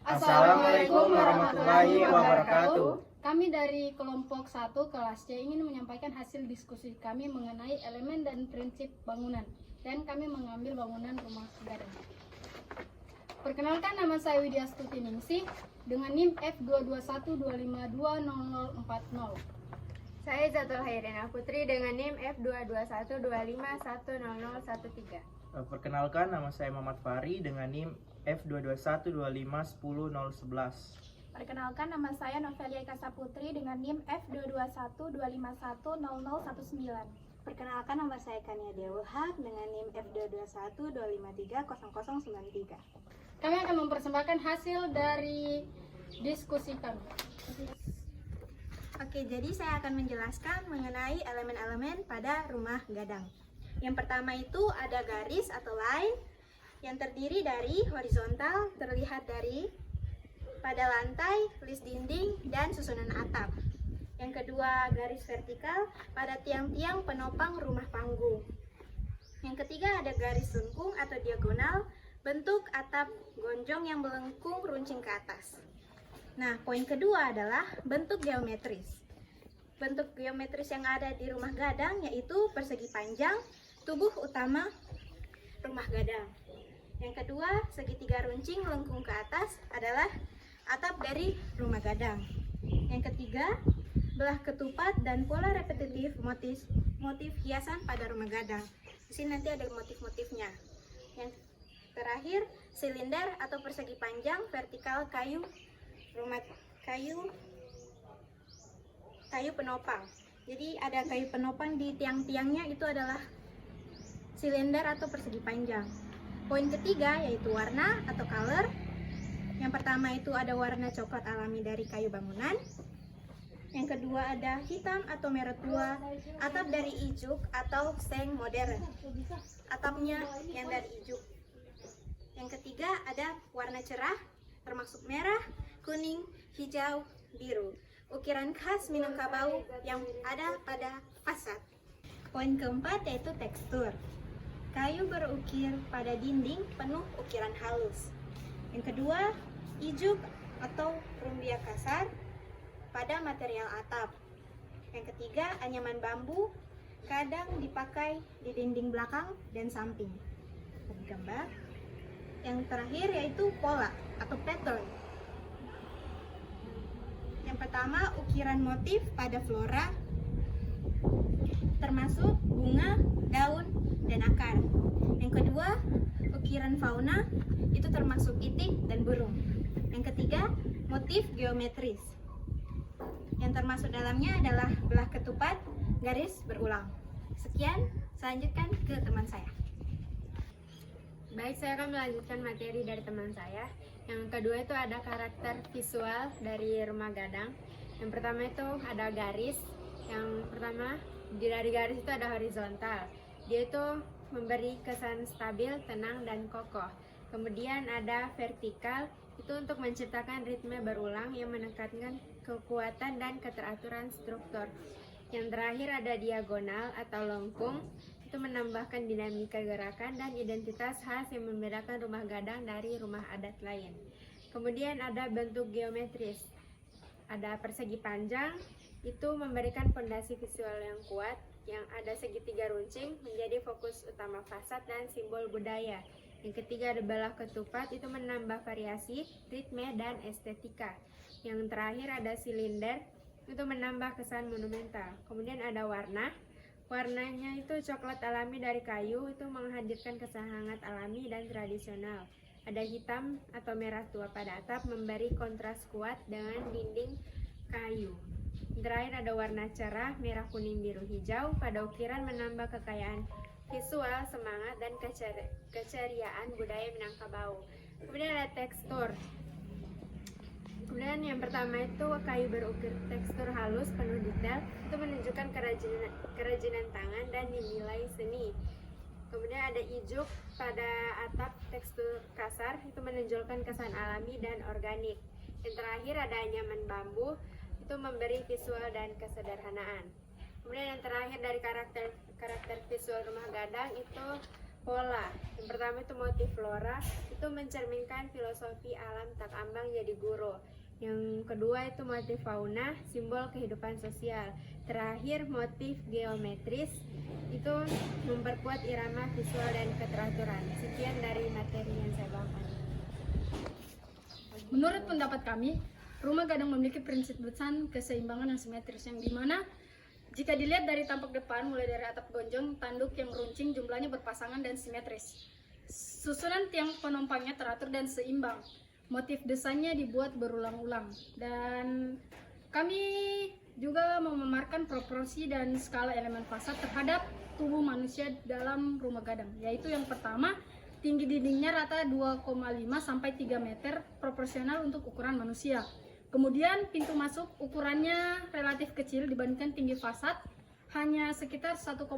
Assalamualaikum warahmatullahi wabarakatuh. Kami dari kelompok 1 kelas C ingin menyampaikan hasil diskusi kami mengenai elemen dan prinsip bangunan, dan kami mengambil bangunan rumah gadang. Perkenalkan, nama saya Widya Stuti Ningsih dengan NIM F221252040. Saya Zatul Hairina Putri dengan NIM F22125100013. Perkenalkan, nama saya Muhammad Fahri dengan NIM F221251011. Perkenalkan, nama saya Novelia Ikasa Putri dengan NIM F221251019. Perkenalkan, nama saya Kania Dewulhaq dengan NIM F22125300093. Kami akan mempersembahkan hasil dari diskusi kami. Oke, jadi saya akan menjelaskan mengenai elemen-elemen pada rumah gadang. Yang pertama itu ada garis atau line yang terdiri dari horizontal, terlihat dari pada lantai, list dinding, dan susunan atap. Yang kedua, garis vertikal pada tiang-tiang penopang rumah panggung. Yang ketiga, ada garis lengkung atau diagonal, bentuk atap gonjong yang melengkung runcing ke atas. Nah, poin kedua adalah bentuk geometris. Bentuk geometris yang ada di rumah gadang yaitu persegi panjang, tubuh utama rumah gadang. Yang kedua, segitiga runcing melengkung ke atas adalah atap dari rumah gadang. Yang ketiga, belah ketupat dan pola repetitif motif hiasan pada rumah gadang. Di sini nanti ada motif-motifnya. Yang terakhir, silinder atau persegi panjang vertikal kayu penopang. Jadi ada kayu penopang di tiang-tiangnya, itu adalah silinder atau persegi panjang. Poin ketiga yaitu warna atau color. Yang pertama itu ada warna coklat alami dari kayu bangunan. Yang kedua ada hitam atau merah tua, atap dari ijuk atau seng modern. Atapnya yang dari ijuk. Yang ketiga ada warna cerah, termasuk merah, kuning, hijau, biru. Ukiran khas Minangkabau yang ada pada fasad. Poin keempat yaitu tekstur. Kayu berukir pada dinding penuh ukiran halus. Yang kedua, ijuk atau rumbia kasar pada material atap. Yang ketiga, anyaman bambu kadang dipakai di dinding belakang dan samping. Gambar. Yang terakhir yaitu pola atau pattern. Yang pertama, ukiran motif pada flora, termasuk bunga, daun, dan akar. Yang kedua, ukiran fauna, itu termasuk itik dan burung. Yang ketiga, motif geometris. Yang termasuk dalamnya adalah belah ketupat, garis berulang. Sekian, saya lanjutkan ke teman saya. Baik, saya akan melanjutkan materi dari teman saya. Yang kedua itu ada karakter visual dari rumah gadang. Yang pertama itu ada garis. Yang pertama, dari garis itu ada horizontal. Dia itu memberi kesan stabil, tenang, dan kokoh. Kemudian ada vertikal, itu untuk menciptakan ritme berulang yang menekankan kekuatan dan keteraturan struktur. Yang terakhir ada diagonal atau lengkung, itu menambahkan dinamika gerakan dan identitas khas yang membedakan rumah gadang dari rumah adat lain. Kemudian ada bentuk geometris. Ada persegi panjang, itu memberikan fondasi visual yang kuat, yang ada segitiga runcing menjadi fokus utama fasad dan simbol budaya. Yang ketiga ada belah ketupat, itu menambah variasi, ritme, dan estetika. Yang terakhir ada silinder, itu menambah kesan monumental. Kemudian ada warna. Warnanya itu coklat alami dari kayu, itu menghadirkan kesan hangat alami dan tradisional. Ada hitam atau merah tua pada atap, memberi kontras kuat dengan dinding kayu. Terakhir ada warna cerah, merah, kuning, biru, hijau, pada ukiran menambah kekayaan visual, semangat, dan keceriaan budaya Minangkabau. Kemudian ada tekstur. Kemudian yang pertama itu kayu berukir tekstur halus penuh detail, itu menunjukkan kerajinan tangan dan nilai seni. Kemudian ada ijuk pada atap tekstur kasar, itu menonjolkan kesan alami dan organik. Yang terakhir ada anyaman bambu, itu memberi visual dan kesederhanaan. Kemudian yang terakhir dari karakter visual rumah gadang itu pola. Yang pertama itu motif flora, itu mencerminkan filosofi alam tak ambang jadi guru. Yang kedua itu motif fauna, simbol kehidupan sosial. Terakhir motif geometris, itu memperkuat irama visual dan keteraturan. Sekian dari materi yang saya bawakan. Menurut pendapat kami, rumah gadang memiliki prinsip desain keseimbangan dan simetris yang dimana jika dilihat dari tampak depan mulai dari atap gonjong, tanduk yang runcing jumlahnya berpasangan dan simetris. Susunan tiang penumpangnya teratur dan seimbang. Motif desainnya dibuat berulang-ulang dan kami juga memamerkan proporsi dan skala elemen fasad terhadap tubuh manusia dalam rumah gadang, yaitu yang pertama, tinggi dindingnya rata 2,5 sampai 3 meter proporsional untuk ukuran manusia. Kemudian pintu masuk ukurannya relatif kecil dibandingkan tinggi fasad, hanya sekitar 1,8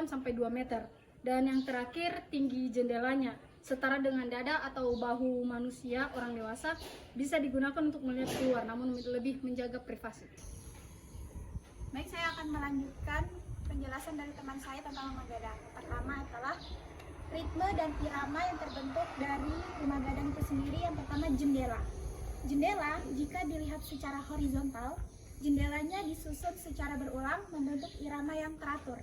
sampai 2 meter. Dan yang terakhir, tinggi jendelanya setara dengan dada atau bahu manusia orang dewasa, bisa digunakan untuk melihat keluar namun lebih menjaga privasi. Baik, saya akan melanjutkan penjelasan dari teman saya tentang rumah gadang. Pertama adalah ritme dan irama yang terbentuk dari rumah gadang itu sendiri. Yang pertama, jendela. Jendela jika dilihat secara horizontal, jendelanya disusun secara berulang membentuk irama yang teratur.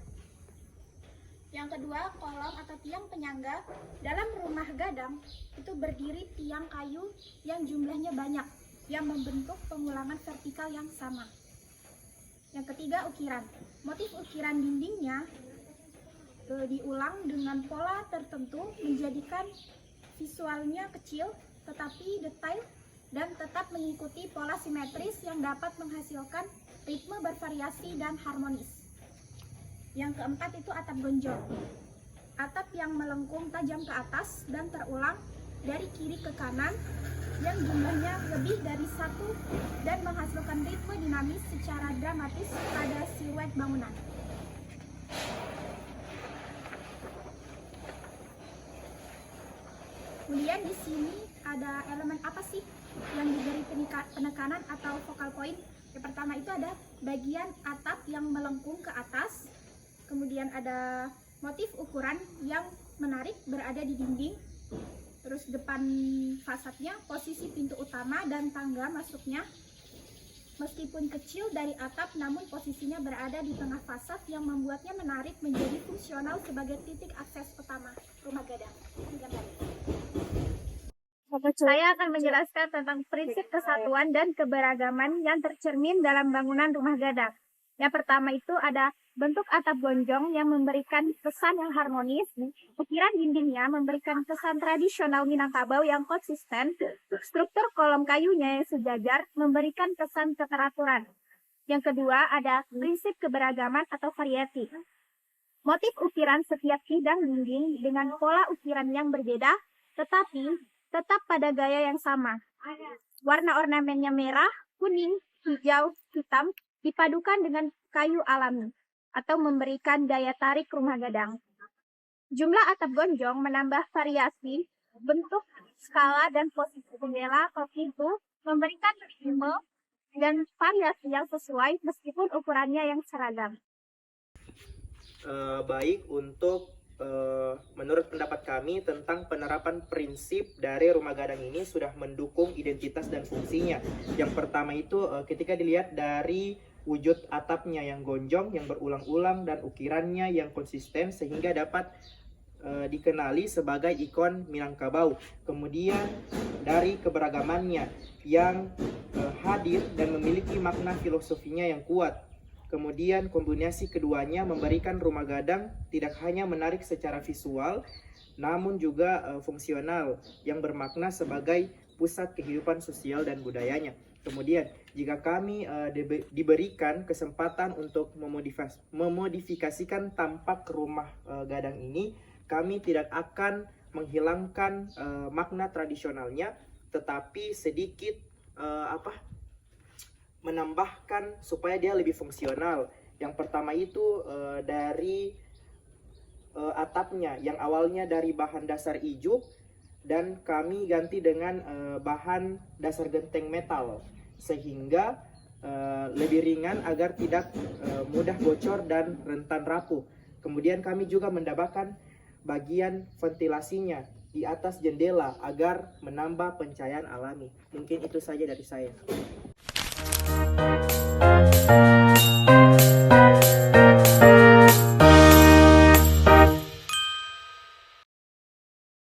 Yang kedua, kolom atau tiang penyangga. Dalam rumah gadang itu berdiri tiang kayu yang jumlahnya banyak, yang membentuk pengulangan vertikal yang sama. Yang ketiga, ukiran. Motif ukiran dindingnya diulang dengan pola tertentu, menjadikan visualnya kecil tetapi detail dan tetap mengikuti pola simetris yang dapat menghasilkan ritme bervariasi dan harmonis. Yang keempat itu atap gonjong. Atap yang melengkung tajam ke atas dan terulang dari kiri ke kanan yang jumlahnya lebih dari satu dan menghasilkan ritme dinamis secara dramatis pada siluet bangunan. Kemudian di sini ada elemen apa sih yang diberi penekanan atau focal point? Yang pertama itu ada bagian atap yang melengkung ke atas. Kemudian ada motif ukuran yang menarik berada di dinding. Terus depan fasadnya, posisi pintu utama dan tangga masuknya. Meskipun kecil dari atap, namun posisinya berada di tengah fasad yang membuatnya menarik menjadi fungsional sebagai titik akses utama rumah gadang. Saya akan menjelaskan tentang prinsip kesatuan dan keberagaman yang tercermin dalam bangunan rumah gadang. Yang pertama itu ada bentuk atap gonjong yang memberikan kesan yang harmonis. Ukiran dindingnya memberikan kesan tradisional Minangkabau yang konsisten. Struktur kolom kayunya yang sejajar memberikan kesan keteraturan. Yang kedua ada prinsip keberagaman atau variety. Motif ukiran setiap bidang dinding dengan pola ukiran yang berbeda, tetapi tetap pada gaya yang sama. Warna ornamennya merah, kuning, hijau, hitam, dipadukan dengan kayu alami atau memberikan daya tarik rumah gadang. Jumlah atap gonjong menambah variasi, bentuk, skala, dan posisi jendela atau pintu, memberikan ritme dan variasi yang sesuai meskipun ukurannya yang seragam. Baik, untuk menurut pendapat kami tentang penerapan prinsip dari rumah gadang ini sudah mendukung identitas dan fungsinya. Yang pertama itu ketika dilihat dari wujud atapnya yang gonjong, yang berulang-ulang, dan ukirannya yang konsisten sehingga dapat dikenali sebagai ikon Minangkabau. Kemudian dari keberagamannya yang hadir dan memiliki makna filosofinya yang kuat. Kemudian kombinasi keduanya memberikan rumah gadang tidak hanya menarik secara visual, namun juga fungsional yang bermakna sebagai pusat kehidupan sosial dan budayanya. Kemudian, jika kami diberikan kesempatan untuk memodifikasikan tampak rumah gadang ini, kami tidak akan menghilangkan makna tradisionalnya, tetapi sedikit menambahkan supaya dia lebih fungsional. Yang pertama itu dari atapnya yang awalnya dari bahan dasar ijuk, dan kami ganti dengan bahan dasar genteng metal sehingga lebih ringan agar tidak mudah bocor dan rentan rapuh. Kemudian kami juga menambahkan bagian ventilasinya di atas jendela agar menambah pencahayaan alami. Mungkin itu saja dari saya.